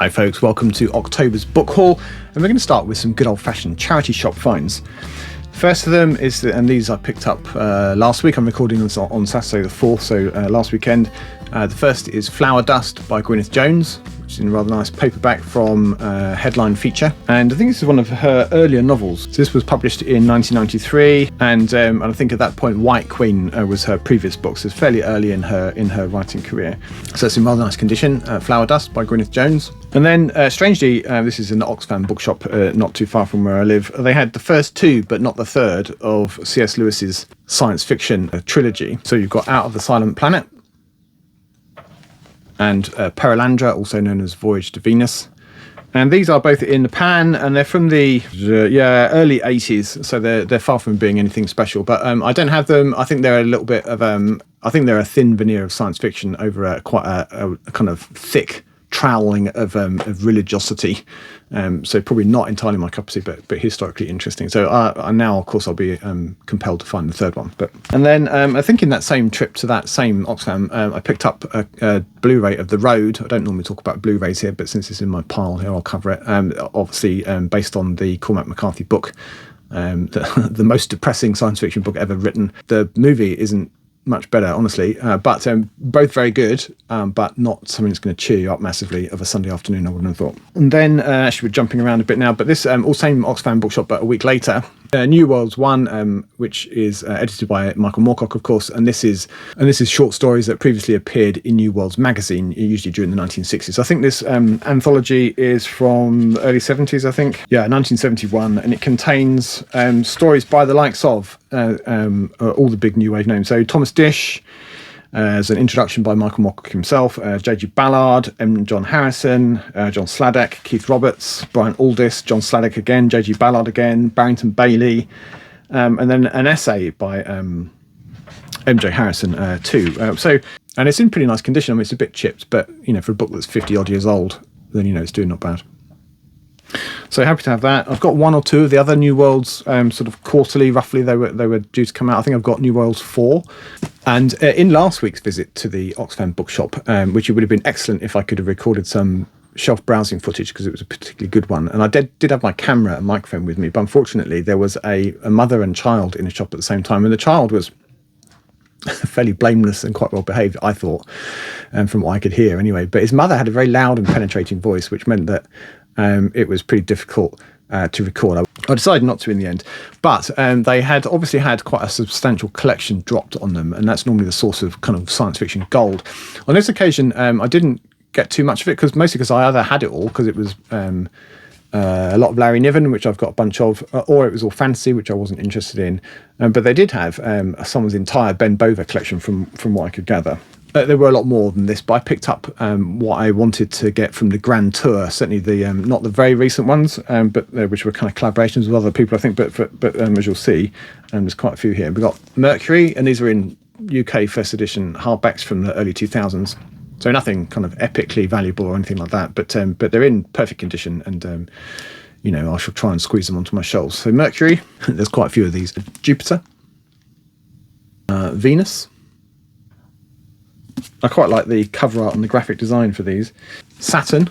Hi folks, welcome to October's book haul, and we're going to start with some good old-fashioned charity shop finds. First of them is, and these I picked up last week. I'm recording this on Saturday the 4th, so last weekend. The first is Flower Dust by Gwyneth Jones, which is in a rather nice paperback from Headline Feature. And I think this is one of her earlier novels. So this was published in 1993, and I think at that point White Queen was her previous book, so it's fairly early in her writing career. So it's in rather nice condition, Flower Dust by Gwyneth Jones. And then, strangely, this is in the Oxfam bookshop, not too far from where I live. They had the first two, but not the third, of C.S. Lewis's science fiction trilogy. So you've got Out of the Silent Planet, and Perelandra, also known as Voyage to Venus. And these are both in the pan, and they're from the early 80s, so they're far from being anything special. But I don't have them. I think they're a little bit of I think they're a thin veneer of science fiction over quite a kind of thick troweling of religiosity, so probably not entirely my cup of tea, but historically interesting. So now, of course, I'll be compelled to find the third one. And then I think in that same trip to that same Oxfam, I picked up a Blu-ray of The Road. I don't normally talk about Blu-rays here, but since it's in my pile here, I'll cover it. Obviously, based on the Cormac McCarthy book, the most depressing science fiction book ever written. The movie isn't much better, honestly, but both very good, but not something that's going to cheer you up massively of a Sunday afternoon, I wouldn't have thought. And then actually we're jumping around a bit now, but this all same Oxfam bookshop, but a week later, New Worlds 1, which is edited by Michael Moorcock, of course, and this is short stories that previously appeared in New Worlds magazine, usually during the 1960s. I think this anthology is from the early 70s, I think. Yeah, 1971, and it contains stories by the likes of all the big new wave names. So Thomas Dish, as an introduction by Michael Moorcock himself, J.G. Ballard, M. John Harrison, John Sladek, Keith Roberts, Brian Aldiss, John Sladek again, J.G. Ballard again, Barrington Bailey, and then an essay by M.J. Harrison too. And it's in pretty nice condition. I mean, it's a bit chipped, but for a book that's 50 odd years old, then it's doing not bad. So happy to have that. I've got one or two of the other New Worlds, sort of quarterly, roughly. They were due to come out. I think I've got New Worlds 4. And in last week's visit to the Oxfam bookshop, which it would have been excellent if I could have recorded some shelf browsing footage, because it was a particularly good one. And I did have my camera and microphone with me, but unfortunately there was a mother and child in the shop at the same time, and the child was fairly blameless and quite well behaved, I thought, from what I could hear anyway. But his mother had a very loud and penetrating voice, which meant that it was pretty difficult to record. I decided not to in the end, but they had obviously had quite a substantial collection dropped on them, and that's normally the source of kind of science fiction gold. On this occasion, I didn't get too much of it, mostly because I either had it all, because it was a lot of Larry Niven, which I've got a bunch of, or it was all fantasy, which I wasn't interested in. But they did have someone's entire Ben Bova collection, from what I could gather. There were a lot more than this, but I picked up what I wanted to get from the Grand Tour. Certainly the not the very recent ones, but which were kind of collaborations with other people, I think. But as you'll see, there's quite a few here. We've got Mercury, and these are in UK first edition hardbacks from the early 2000s. So nothing kind of epically valuable or anything like that. But they're in perfect condition, and I shall try and squeeze them onto my shelves. So Mercury, there's quite a few of these. Jupiter, Venus. I quite like the cover art and the graphic design for these. Saturn.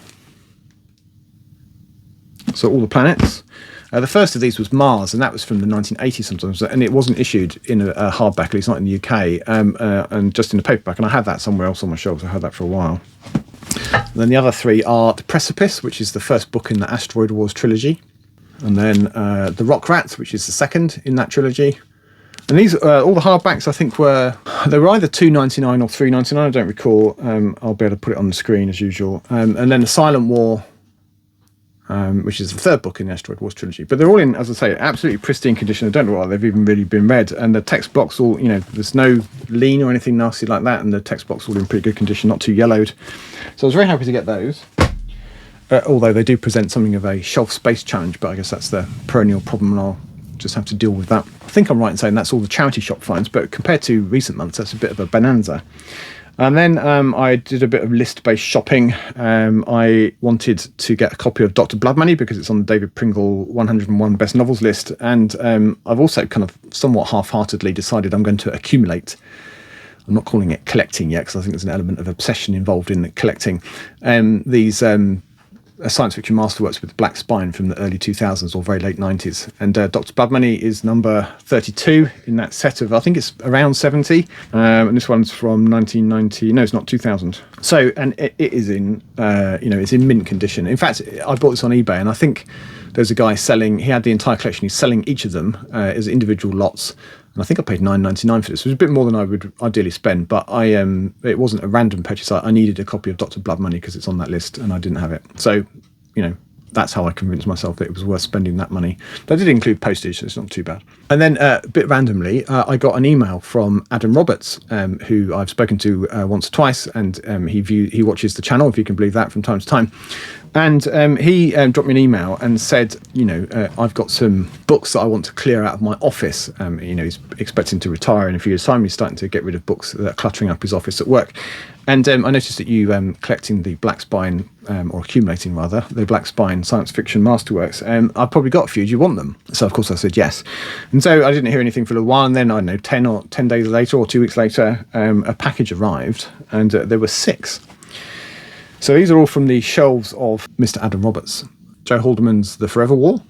So all the planets. The first of these was Mars, and that was from the 1980s sometimes, and it wasn't issued in a hardback, at least not in the UK, and just in a paperback, and I had that somewhere else on my shelves. I had that for a while. And then the other three are The Precipice, which is the first book in the Asteroid Wars trilogy, and then The Rock Rat, which is the second in that trilogy. And these, all the hardbacks, I think they were either $2.99 or $3.99. I don't recall. I'll be able to put it on the screen as usual. And then The Silent War, which is the third book in the Asteroid Wars trilogy. But they're all in, as I say, absolutely pristine condition. I don't know why they've even really been read. And the text blocks all, there's no lean or anything nasty like that. And the text blocks all in pretty good condition, not too yellowed. So I was very happy to get those. Although they do present something of a shelf space challenge, but I guess that's the perennial problem, and I'll just have to deal with that. I think I'm right in saying that's all the charity shop finds, but compared to recent months, that's a bit of a bonanza. And then I did a bit of list-based shopping. I wanted to get a copy of Dr. Blood Money because it's on the David Pringle 101 Best Novels list. And I've also kind of somewhat half-heartedly decided I'm going to accumulate. I'm not calling it collecting yet, because I think there's an element of obsession involved in collecting these a science fiction masterworks with a black spine from the early 2000s or very late 90s. And Dr. Blood Money is number 32 in that set of, I think it's around 70. And this one's from 1990. No, it's not 2000. So, and it is in, it's in mint condition. In fact, I bought this on eBay, and I think there's a guy selling, he had the entire collection, he's selling each of them as individual lots. And I think I paid $9.99 for this. It was a bit more than I would ideally spend, but it wasn't a random purchase. I needed a copy of Dr. Blood Money because it's on that list, and I didn't have it. So, that's how I convinced myself that it was worth spending that money. That did include postage, so it's not too bad. And then a bit randomly, I got an email from Adam Roberts, who I've spoken to once or twice, and he watches the channel, if you can believe that, from time to time. And he dropped me an email and said, I've got some books that I want to clear out of my office. He's expecting to retire in a few years' time. He's starting to get rid of books that are cluttering up his office at work. And I noticed that you collecting the Black Spine, or accumulating rather, the Black Spine science fiction masterworks. I've probably got a few. Do you want them? So of course I said yes. And so I didn't hear anything for a little while. And then, I don't know, 10 days later or 2 weeks later, a package arrived, and there were 6. So these are all from the shelves of Mr. Adam Roberts. Joe Haldeman's The Forever War.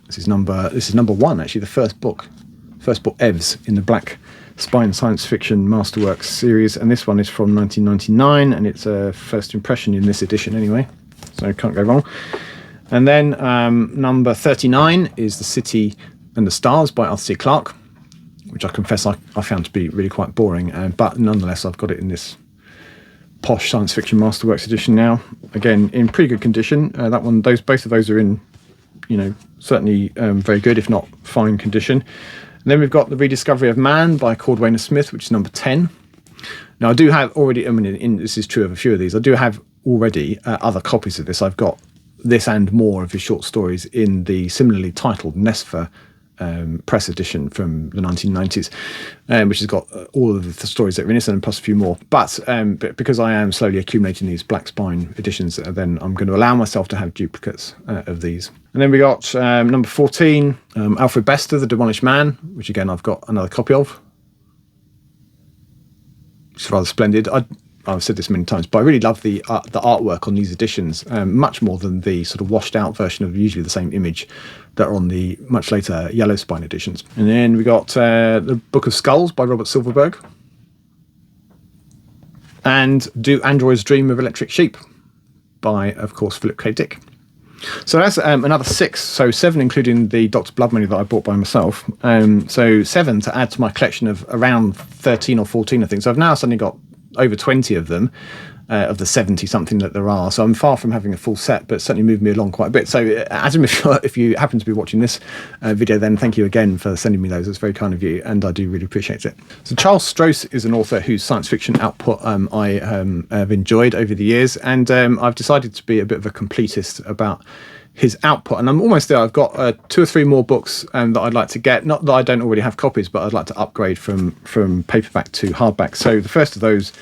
This is number 1, actually, the first book evs in the Black Spine Science Fiction Masterworks series, and this one is from 1999, and it's a first impression in this edition anyway, so can't go wrong. And then number 39 is The City and the Stars by Arthur C. Clarke, which I confess I found to be really quite boring, but nonetheless I've got it in this posh science fiction masterworks edition now, again in pretty good condition. Both of those are in certainly very good, if not fine condition. And then we've got The Rediscovery of Man by Cordwainer Smith, which is number 10. Now I do have already, this is true of a few of these, I do have already other copies of this. I've got this and more of his short stories in the similarly titled Nesfer press edition from the 1990s, which has got all of the stories that are in it and plus a few more. But because I am slowly accumulating these Black Spine editions, then I'm going to allow myself to have duplicates of these. And then we got number 14, Alfred Bester, The Demolished Man, which again I've got another copy of. It's rather splendid. I've said this many times, but I really love the artwork on these editions, much more than the sort of washed out version of usually the same image that are on the much later Yellow Spine editions. And then we got the Book of Skulls by Robert Silverberg, and Do Androids Dream of Electric Sheep by, of course, Philip K. Dick. So that's another 6, so 7 including the Dr. Blood Money that I bought by myself. So 7 to add to my collection of around 13 or 14, I think. So I've now suddenly got over 20 of them, of the 70 something that there are. So I'm far from having a full set, but certainly moved me along quite a bit. So Adam, if you happen to be watching this video, then thank you again for sending me those. It's very kind of you, and I do really appreciate it. So Charles Stross is an author whose science fiction output I have enjoyed over the years, and I've decided to be a bit of a completist about his output, and I'm almost there. I've got 2 or 3 more books that I'd like to get. Not that I don't already have copies, but I'd like to upgrade from paperback to hardback. So the first of those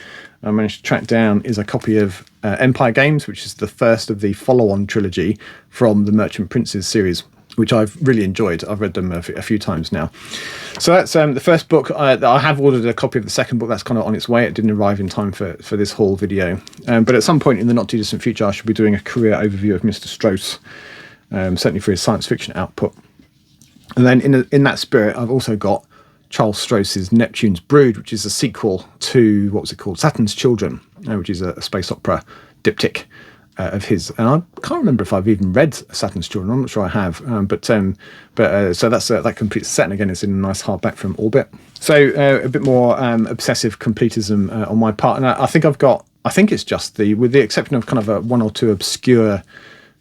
I managed to track down is a copy of Empire Games, which is the first of the follow-on trilogy from the Merchant Princes series, which I've really enjoyed. I've read them a few times now. So that's the first book. I have ordered a copy of the second book. That's kind of on its way. It didn't arrive in time for this haul video. But at some point in the not too distant future, I should be doing a career overview of Mr. Stross, certainly for his science fiction output. And then in that spirit, I've also got Charles Stross's Neptune's Brood, which is a sequel to, what was it called? Saturn's Children, which is a space opera diptych of his, and I can't remember if I've even read Saturn's Children. I'm not sure I have, but so that's that completes the set, and again it's in a nice hardback from Orbit. So a bit more obsessive completism on my part, and I think it's just with the exception of kind of 1 or 2 obscure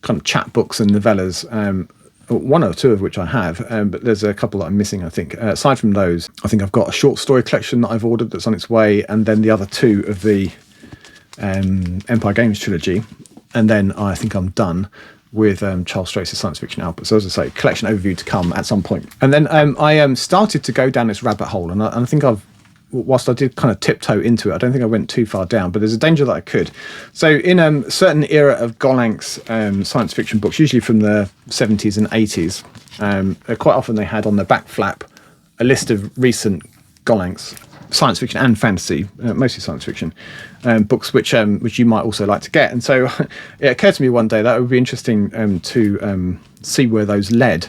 kind of chapbooks and novellas, 1 or 2 of which I have, but there's a couple that I'm missing, I think. Aside from those, I think I've got a short story collection that I've ordered that's on its way, and then the other 2 of the Empire Games trilogy. And then I think I'm done with Charles Stross's science fiction output. So as I say, collection overview to come at some point. And then I started to go down this rabbit hole, and I think whilst I did kind of tiptoe into it, I don't think I went too far down, but there's a danger that I could. So in a certain era of Golank's science fiction books, usually from the 70s and 80s, quite often they had on the back flap a list of recent Golank's science fiction and fantasy, mostly science fiction books, which you might also like to get. And so it occurred to me one day that it would be interesting to see where those led.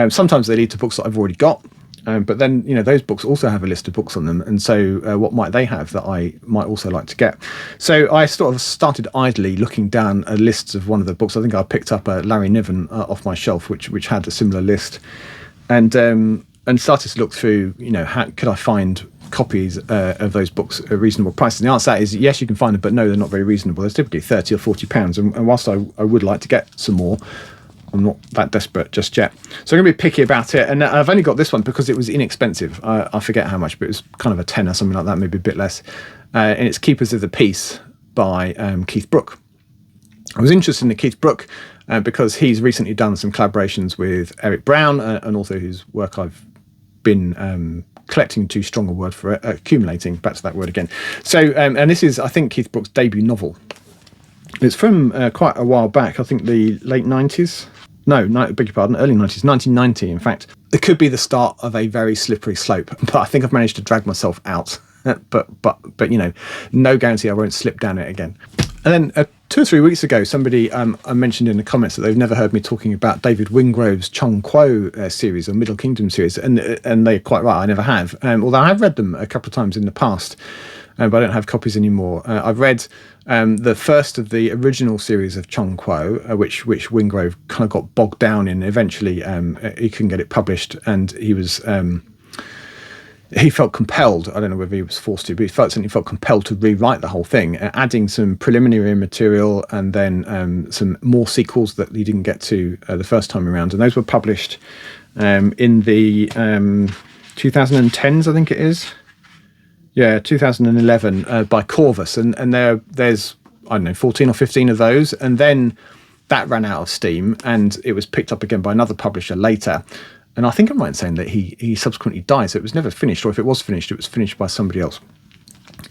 Sometimes they lead to books that I've already got, but then those books also have a list of books on them, and so what might they have that I might also like to get? So I sort of started idly looking down a list of one of the books. I think I picked up a Larry Niven off my shelf, which had a similar list, and started to look through. How could I find copies of those books at reasonable prices? And the answer to that is yes, you can find them, but no, they're not very reasonable. They're typically £30 or £40, and whilst I would like to get some more, I'm not that desperate just yet. So I'm going to be picky about it, and I've only got this one because it was inexpensive. I forget how much, but it was kind of a tenner, something like that, maybe a bit less. And it's Keepers of the Peace by Keith Brook. I was interested in Keith Brook because he's recently done some collaborations with Eric Brown, and also whose work I've been collecting, too strong a word for it, accumulating, back to that word again. So, and this is, I think, Keith Brook's debut novel. It's from quite a while back, I think the late 90s. No, beg your pardon, early 90s, 1990, in fact. It could be the start of a very slippery slope, but I think I've managed to drag myself out. but no guarantee I won't slip down it again. And then 2 or 3 weeks ago, somebody mentioned in the comments that they've never heard me talking about David Wingrove's Chung Kuo series, or Middle Kingdom series, and they're quite right, I never have. Although I have read them a couple of times in the past, but I don't have copies anymore. I've read the first of the original series of Chung Kuo, which Wingrove kind of got bogged down in. Eventually, he couldn't get it published, and he felt compelled, I don't know whether he was forced to, but he certainly felt compelled to rewrite the whole thing, adding some preliminary material and then some more sequels that he didn't get to the first time around. And those were published in the 2010s, I think it is. Yeah, 2011 by Corvus. And there's, I don't know, 14 or 15 of those. And then that ran out of steam and it was picked up again by another publisher later. And I think I'm right in saying that he subsequently died, so it was never finished, or if it was finished by somebody else.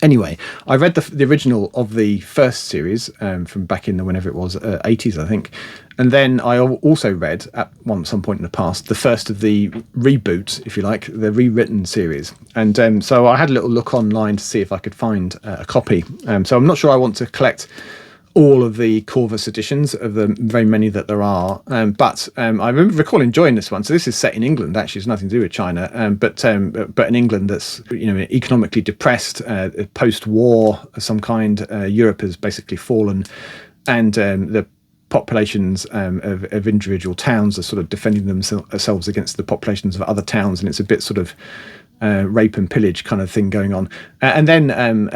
Anyway, I read the original of the first series from back in the whenever it was, 80s, I think. And then I also read, at some point in the past, the first of the reboot, if you like, the rewritten series. And so I had a little look online to see if I could find a copy. So I'm not sure I want to collect all of the Corvus editions of the very many that there are, but I recall enjoying this one. So this is set in England. Actually, it's nothing to do with China, but in England that's economically depressed, post-war of some kind. Europe has basically fallen, and the populations of individual towns are sort of defending themselves against the populations of other towns, and it's a bit sort of rape and pillage kind of thing going on. And then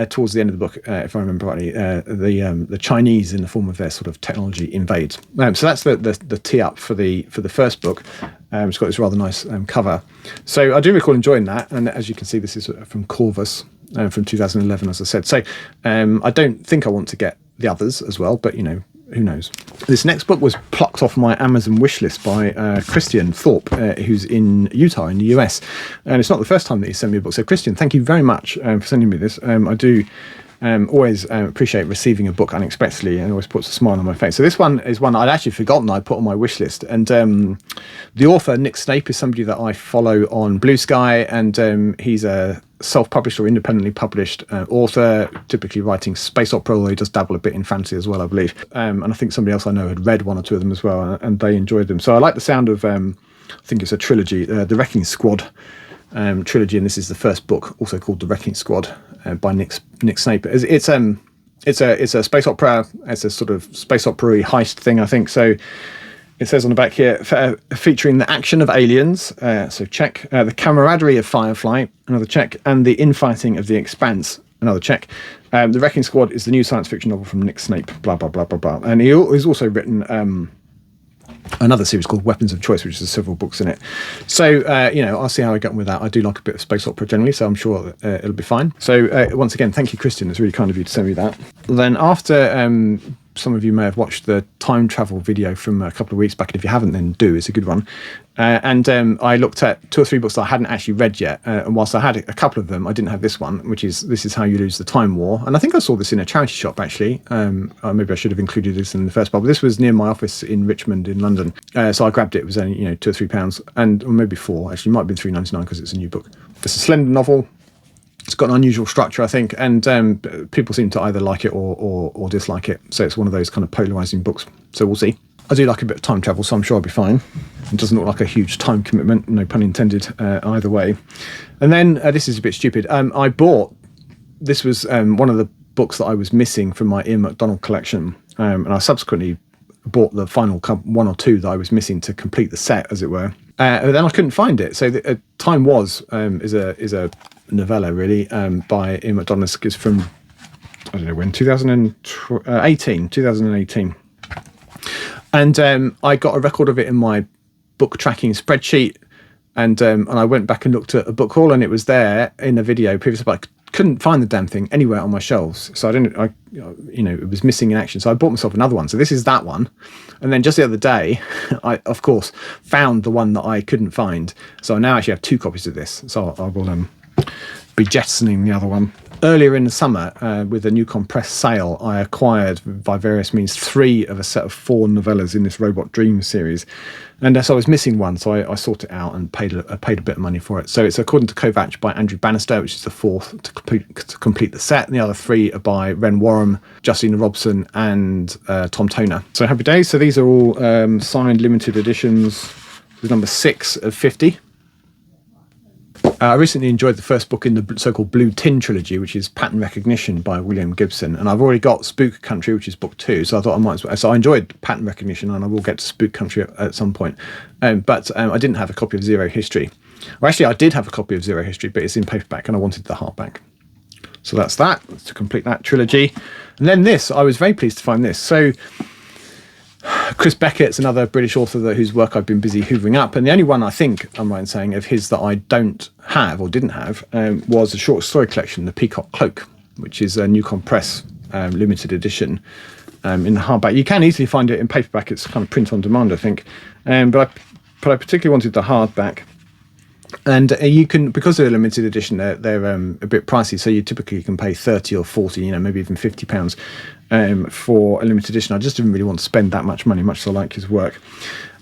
towards the end of the book, if I remember rightly, the Chinese, in the form of their sort of technology, invade. So that's the tee up for the first book. It's got this rather nice cover. So I do recall enjoying that. And as you can see, this is from Corvus from 2011, as I said. So I don't think I want to get the others as well, but who knows? This next book was plucked off my Amazon wishlist by Christian Thorpe, who's in Utah in the US. And it's not the first time that he sent me a book. So Christian, thank you very much for sending me this. I do always appreciate receiving a book unexpectedly, and always puts a smile on my face. So this one is one I'd actually forgotten I'd put on my wish list. And the author, Nick Snape, is somebody that I follow on Blue Sky, and he's a self-published or independently published author, typically writing space opera, although he does dabble a bit in fantasy as well, I believe. And I think somebody else I know had read one or two of them as well, and they enjoyed them. So I like the sound of, I think it's a trilogy, the Wrecking Squad trilogy, and this is the first book, also called The Wrecking Squad, by Nick Snape. It's a space opera. It's a sort of space opera-y heist thing, I think. So it says on the back here, featuring the action of aliens, so check, the camaraderie of Firefly, another check, and the infighting of The Expanse, another check. The Wrecking Squad is the new science fiction novel from Nick Snape, blah, blah, blah, blah, blah. And he's also written another series called Weapons of Choice, which has several books in it. So, I'll see how I get on with that. I do like a bit of space opera generally, so I'm sure it'll be fine. So, once again, thank you, Christian. It's really kind of you to send me that. Then after some of you may have watched the time travel video from a couple of weeks back, and if you haven't, then do. It's a good one. And I looked at 2 or 3 books that I hadn't actually read yet. And whilst I had a couple of them, I didn't have this one, which is This Is How You Lose the Time War. And I think I saw this in a charity shop, actually. Maybe I should have included this in the first part. But this was near my office in Richmond in London. So I grabbed it. It was only, £2 or £3, or maybe £4. Actually, it might have been £3.99 because it's a new book. It's a slender novel. It's got an unusual structure, I think, and people seem to either like it or dislike it. So it's one of those kind of polarizing books. So we'll see. I do like a bit of time travel, so I'm sure I'll be fine. It doesn't look like a huge time commitment, no pun intended, either way. And then, this is a bit stupid. This was one of the books that I was missing from my Ian McDonald collection, and I subsequently bought the final one or two that I was missing to complete the set, as it were. And then I couldn't find it. So Time Was is a novella, really, by Ian McDonald. It's from, I don't know when, 2018. And I got a record of it in my book tracking spreadsheet, and I went back and looked at a book haul, and it was there in a video previously, but I couldn't find the damn thing anywhere on my shelves. So it was missing in action. So I bought myself another one. So this is that one. And then just the other day, I, of course, found the one that I couldn't find. So I now actually have 2 copies of this. So I will be jettisoning the other one. Earlier in the summer, with a new compressed sale, I acquired, by various means, 3 of a set of 4 novellas in this Robot Dreams series. And so I was missing one, so I sought it out and paid a bit of money for it. So it's According to Kovacs by Andrew Bannister, which is the 4th to complete the set. And the other 3 are by Ren Warham, Justina Robson, and Tom Toner. So happy days. So these are all signed limited editions. With number 6 of 50. I recently enjoyed the first book in the so-called Blue Tin trilogy, which is Pattern Recognition by William Gibson, and I've already got Spook Country, which is book 2. So I thought I might as well. So I enjoyed Pattern Recognition, and I will get to Spook Country at some point. But I didn't have a copy of Zero History. Well, actually, I did have a copy of Zero History, but it's in paperback, and I wanted the hardback. So that's to complete that trilogy. And then this, I was very pleased to find this. So Chris Beckett's another British author whose work I've been busy hoovering up, and the only one I think I'm right in saying of his that I don't have or didn't have was a short story collection, The Peacock Cloak, which is a new compress limited edition in the hardback. You can easily find it in paperback. It's kind of print on demand, I think, but I particularly wanted the hardback. And you can, because they're a limited edition, they're a bit pricey. So you typically can pay 30 or 40, maybe even £50 for a limited edition. I just didn't really want to spend that much money, much as I like his work.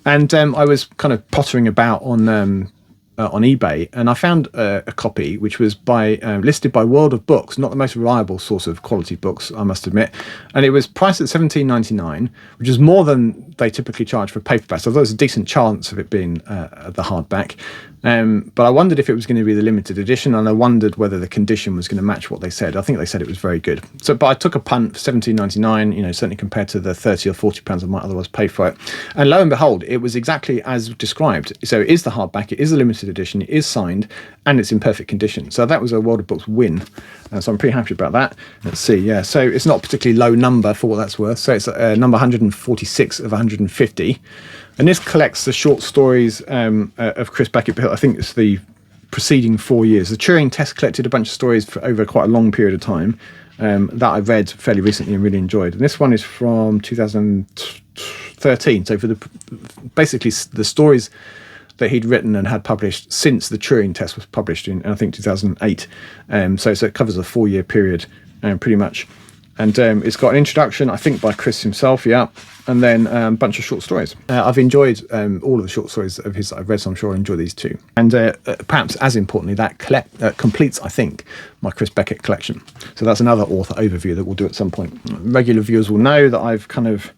And I was kind of pottering about on eBay, and I found a copy which was listed by World of Books, not the most reliable source of quality books, I must admit. And it was priced at $17.99, which is more than they typically charge for paperback. So there was a decent chance of it being the hardback. But I wondered if it was going to be the limited edition, and I wondered whether the condition was going to match what they said. I think they said it was very good. But I took a punt for $17.99, certainly compared to the 30 or 40 pounds I might otherwise pay for it. And lo and behold, it was exactly as described. So it is the hardback, it is a limited edition, it is signed, and it's in perfect condition. So that was a World of Books win. So I'm pretty happy about that. Let's see, yeah. So it's not a particularly low number for what that's worth. So it's number 146 of 150. And this collects the short stories of Chris Beckett. I think it's the preceding 4 years. The Turing Test collected a bunch of stories for over quite a long period of time that I read fairly recently and really enjoyed. And this one is from 2013. So for basically the stories that he'd written and had published since the Turing Test was published in, I think, 2008. So it covers a 4-year period pretty much. And it's got an introduction, I think, by Chris himself, yeah, and then a bunch of short stories. I've enjoyed all of the short stories of his that I've read, so I'm sure I'll enjoy these too. And perhaps as importantly, that completes, I think, my Chris Beckett collection. So that's another author overview that we'll do at some point. Regular viewers will know that I've kind of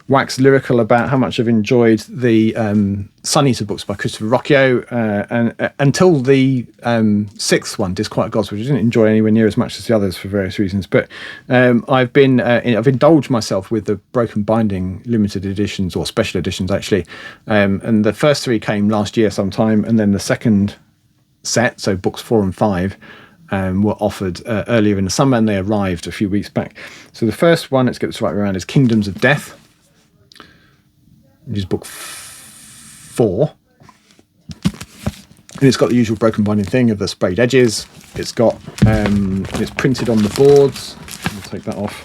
waxed lyrical about how much I've enjoyed the Sun Eater books by Christopher Ruicchio, and until the 6th one, Disquiet Gods, which I didn't enjoy anywhere near as much as the others for various reasons. But I've indulged myself with the Broken Binding limited editions, or special editions actually, and the first 3 came last year sometime, and then the second set, so books 4 and 5, were offered earlier in the summer, and they arrived a few weeks back. So the first one, let's get this right around, is Kingdoms of Death, which is book 4. And it's got the usual broken binding thing of the sprayed edges. It's got it's printed on the boards. I'll take that off.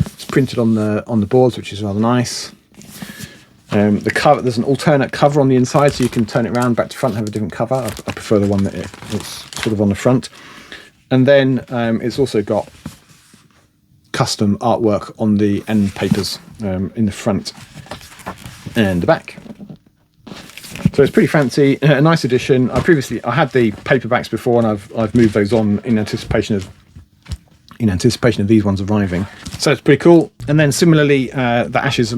It's printed on the boards, which is rather nice. The cover, there's an alternate cover on the inside, so you can turn it around back to front and have a different cover. I prefer the one that it's sort of on the front. And then it's also got custom artwork on the end papers in the front and the back. So So it's pretty fancy, a nice edition. I had the paperbacks before, and I've moved those on in anticipation of these ones arriving. So it's pretty cool. And then similarly, The Ashes of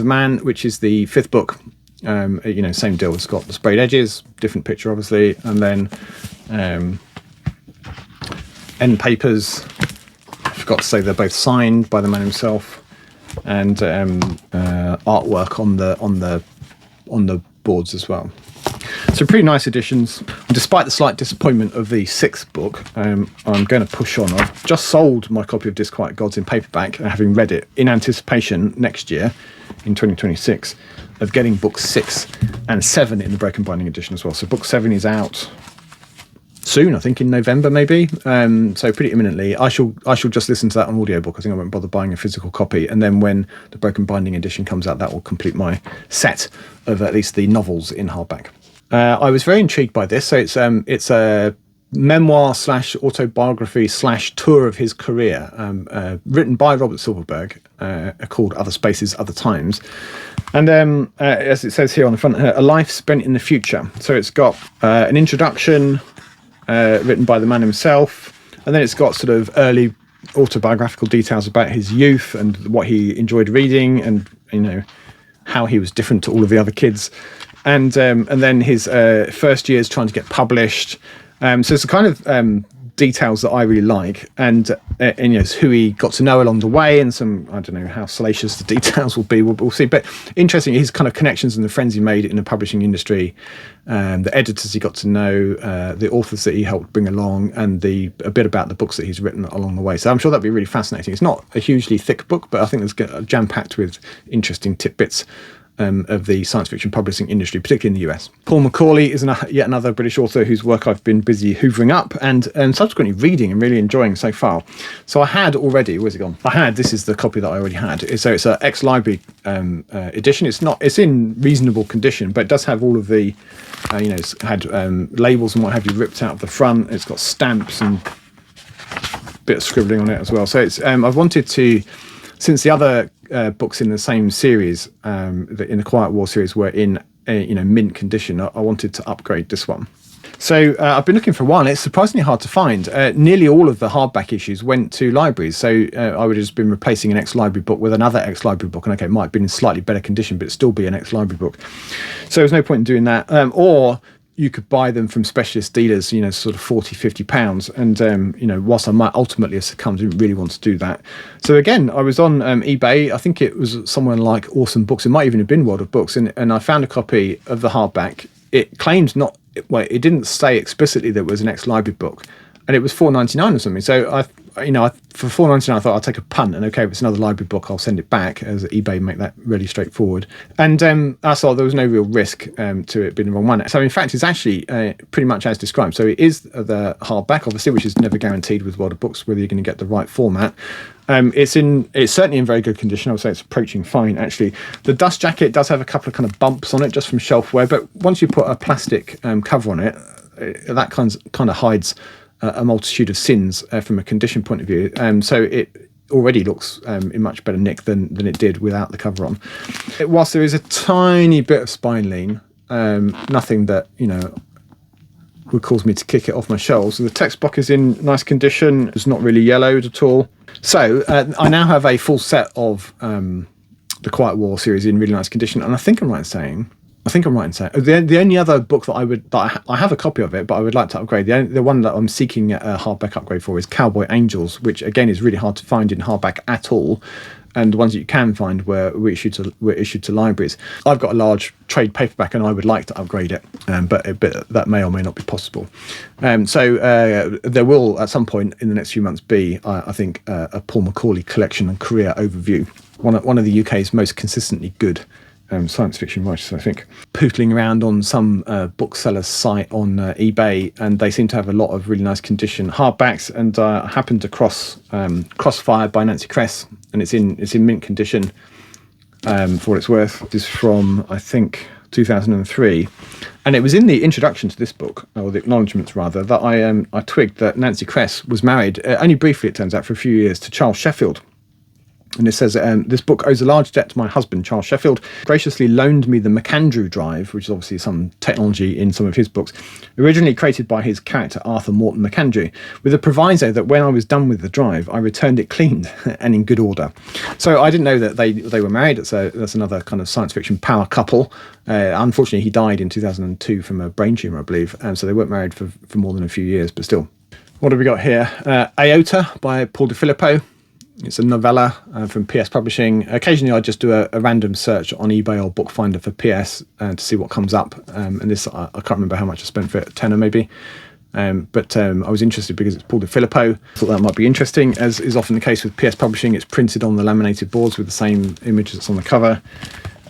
Man, which is the 5th book. Same deal. It's got the sprayed edges, different picture obviously, and then end papers. I forgot to say they're both signed by the man himself, and artwork on the boards as well. So pretty nice editions. Despite the slight disappointment of the 6th book, I'm going to push on. I've just sold my copy of Disquiet Gods in paperback, having read it in anticipation next year, in 2026, of getting books 6 and 7 in the Broken Binding edition as well. So book 7 is out soon, I think in November maybe. So pretty imminently. I shall just listen to that on audiobook. I think I won't bother buying a physical copy. And then when the Broken Binding edition comes out, that will complete my set of at least the novels in hardback. I was very intrigued by this. So it's a memoir / autobiography / tour of his career, written by Robert Silverberg, called Other Spaces, Other Times. And as it says here on the front, A Life Spent in the Future. So it's got an introduction written by the man himself, and then it's got sort of early autobiographical details about his youth and what he enjoyed reading, and how he was different to all of the other kids, and then his first years trying to get published. So it's the kind of details that I really like, and who he got to know along the way, and some, I don't know how salacious the details will be, we'll see, but interesting, his kind of connections and the friends he made in the publishing industry, the editors he got to know, the authors that he helped bring along, and a bit about the books that he's written along the way. So I'm sure that'd be really fascinating. It's not a hugely thick book, but I think it's jam-packed with interesting tidbits of the science fiction publishing industry, particularly in the US. Paul McAuley is yet another British author whose work I've been busy hoovering up and subsequently reading and really enjoying so far. So I had already, where's it gone? This is the copy that I already had. So it's an ex-library edition. It's in reasonable condition, but it does have all of the, it's had labels and what have you ripped out of the front. It's got stamps and a bit of scribbling on it as well. So it's I've wanted to, since the other books in the same series, in the Quiet War series, were in mint condition, I wanted to upgrade this one. So I've been looking for a while. It's surprisingly hard to find. Nearly all of the hardback issues went to libraries. So I would have just been replacing an ex-library book with another ex-library book. And okay, it might have been in slightly better condition, but it'd still be an ex-library book. So there's no point in doing that. Or you could buy them from specialist dealers, sort of £40-50. And, whilst I might ultimately have succumbed, I didn't really want to do that. So again, I was on eBay. I think it was somewhere like Awesome Books. It might even have been World of Books. And I found a copy of the hardback. It claimed it didn't say explicitly that it was an ex-library book. And it was $4.99 or something. So for $4.99, I thought I'll take a punt, and okay, if it's another library book, I'll send it back, as eBay make that really straightforward. And I saw there was no real risk to it being the wrong one. So in fact, it's actually pretty much as described. So it is the hardback, obviously, which is never guaranteed with World of Books whether you're going to get the right format. It's certainly in very good condition. I would say it's approaching fine, actually. The dust jacket does have a couple of kind of bumps on it just from shelf wear, but once you put a plastic cover on it, that kind of hides a multitude of sins from a condition point of view. So it already looks in much better nick than it did without the cover on. Whilst there is a tiny bit of spine lean, nothing that, would cause me to kick it off my shelves. The text block is in nice condition. It's not really yellowed at all. So I now have a full set of the Quiet War series in really nice condition. And I think I'm right in saying the only other book that I have a copy of it, but I would like to upgrade. The one that I'm seeking a hardback upgrade for is Cowboy Angels, which again is really hard to find in hardback at all. And the ones that you can find were issued to libraries. I've got a large trade paperback, and I would like to upgrade it, but that may or may not be possible. So there will, at some point in the next few months, be, I think, a Paul McAuley collection and career overview. One of the UK's most consistently good science fiction writers, I think. Pootling around on some bookseller's site on eBay, and they seem to have a lot of really nice condition hardbacks, and I happened to Crossfire by Nancy Kress, and it's in mint condition for what it's worth. This is from, I think, 2003, and it was in the introduction to this book, or the acknowledgements rather, that I twigged that Nancy Kress was married, only briefly it turns out, for a few years, to Charles Sheffield, And it says, this book owes a large debt to my husband, Charles Sheffield, graciously loaned me the McAndrew drive, which is obviously some technology in some of his books, originally created by his character Arthur Morton McAndrew, with a proviso that when I was done with the drive, I returned it cleaned and in good order. So I didn't know that they were married. That's another kind of science fiction power couple. Unfortunately, he died in 2002 from a brain tumour, I believe. So they weren't married for more than a few years, but still. What have we got here? Aota by Paul DeFilippo. It's a novella from PS Publishing. Occasionally I just do a random search on eBay or Bookfinder for PS to see what comes up. And this, I can't remember how much I spent for it, £10 maybe. But I was interested because it's Paul DeFilippo. Thought that might be interesting. As is often the case with PS Publishing, it's printed on the laminated boards with the same image that's on the cover.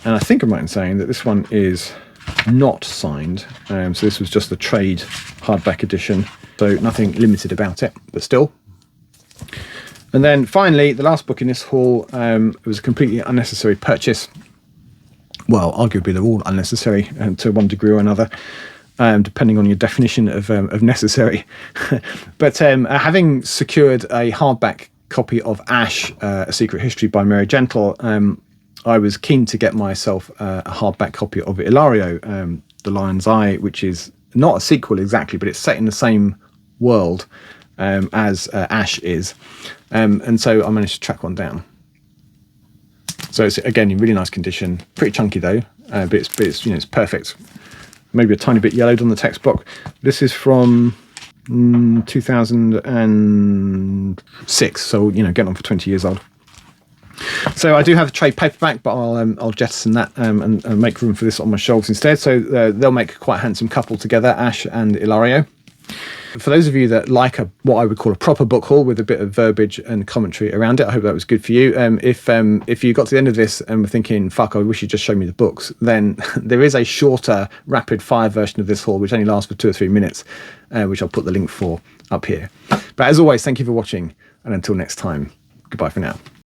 And I think I'm right in saying that this one is not signed. So this was just the trade hardback edition. So nothing limited about it, but still. And then finally, the last book in this haul, it was a completely unnecessary purchase. Well, arguably they're all unnecessary to one degree or another, depending on your definition of necessary. But having secured a hardback copy of Ash, A Secret History by Mary Gentle, I was keen to get myself a hardback copy of Ilario, The Lion's Eye, which is not a sequel exactly, but it's set in the same world as Ash is. And so I managed to track one down. So it's, again, in really nice condition, pretty chunky though, but it's you know, it's perfect. Maybe a tiny bit yellowed on the text block. This is from 2006, so you know, getting on for 20 years old. So I do have a trade paperback, but I'll jettison that and make room for this on my shelves instead. So they'll make quite a handsome couple together, Ash and Ilario. For those of you that like what I would call a proper book haul with a bit of verbiage and commentary around it, I hope that was good for you. If you got to the end of this and were thinking, fuck, I wish you'd just show me the books, then there is a shorter, rapid-fire version of this haul, which only lasts for 2 or 3 minutes, which I'll put the link for up here. But as always, thank you for watching, and until next time, goodbye for now.